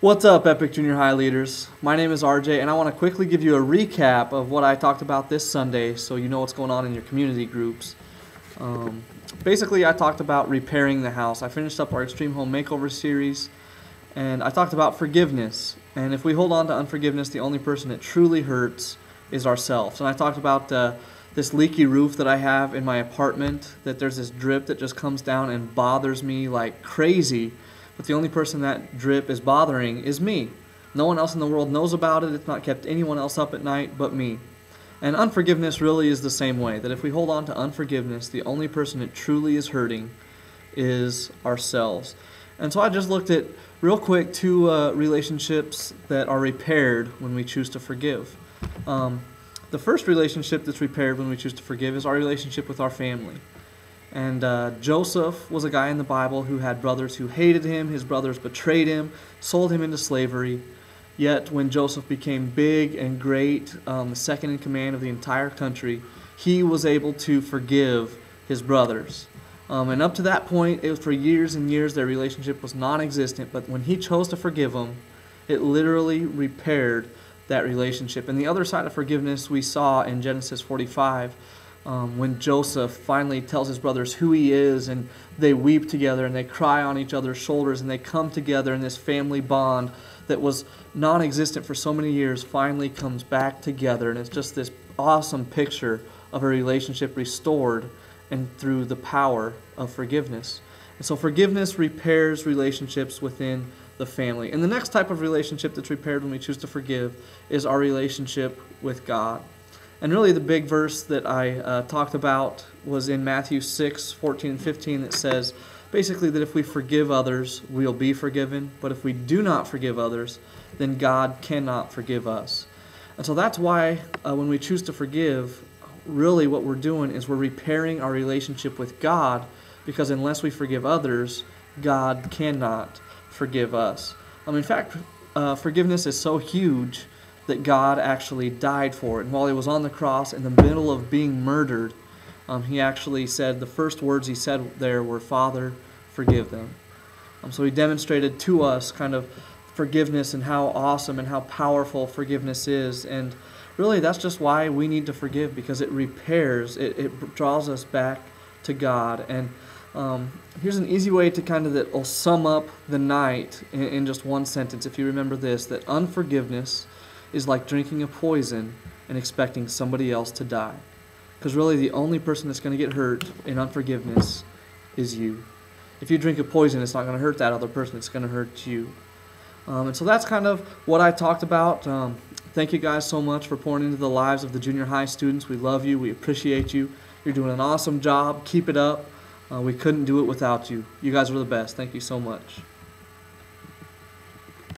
What's up, Epic Junior High leaders? My name is RJ, and I want to quickly give you a recap of what I talked about this Sunday so you know what's going on in your community groups. Basically, I talked about repairing the house. I finished up our Extreme Home Makeover series, and I talked about forgiveness. And if we hold on to unforgiveness, the only person it truly hurts is ourselves. And I talked about this leaky roof that I have in my apartment, that there's this drip that just comes down and bothers me like crazy. But the only person that drip is bothering is me. No one else in the world knows about it. It's not kept anyone else up at night but me. And unforgiveness really is the same way, that if we hold on to unforgiveness, the only person it truly is hurting is ourselves. And so I just looked at, real quick, two relationships that are repaired when we choose to forgive. The first relationship that's repaired when we choose to forgive is our relationship with our family. And Joseph was a guy in the Bible who had brothers who hated him. His brothers betrayed him, sold him into slavery. Yet when Joseph became big and great, the second in command of the entire country, he was able to forgive his brothers. And up to that point, it was for years and years their relationship was non-existent. But when he chose to forgive them, it literally repaired that relationship. And the other side of forgiveness we saw in Genesis 45, when Joseph finally tells his brothers who he is, and they weep together and they cry on each other's shoulders and they come together in this family bond that was non-existent for so many years finally comes back together. And it's just this awesome picture of a relationship restored and through the power of forgiveness. And so forgiveness repairs relationships within the family. And the next type of relationship that's repaired when we choose to forgive is our relationship with God. And really the big verse that I talked about was in Matthew 6:14 and 15 that says basically that if we forgive others, we'll be forgiven. But if we do not forgive others, then God cannot forgive us. And so that's why when we choose to forgive, really what we're doing is we're repairing our relationship with God, because unless we forgive others, God cannot forgive us. In fact, forgiveness is so huge that God actually died for it. And while he was on the cross in the middle of being murdered, he actually said, the first words he said there were, "Father, forgive them." So he demonstrated to us kind of forgiveness and how awesome and how powerful forgiveness is. And really that's just why we need to forgive, because it repairs, it draws us back to God. And here's an easy way to that will sum up the night in just one sentence. If you remember this, that unforgiveness is like drinking a poison and expecting somebody else to die. Because really the only person that's going to get hurt in unforgiveness is you. If you drink a poison, it's not going to hurt that other person, it's going to hurt you. And so that's kind of what I talked about. Thank you guys so much for pouring into the lives of the junior high students. We love you. We appreciate you. You're doing an awesome job. Keep it up. We couldn't do it without you. You guys are the best. Thank you so much.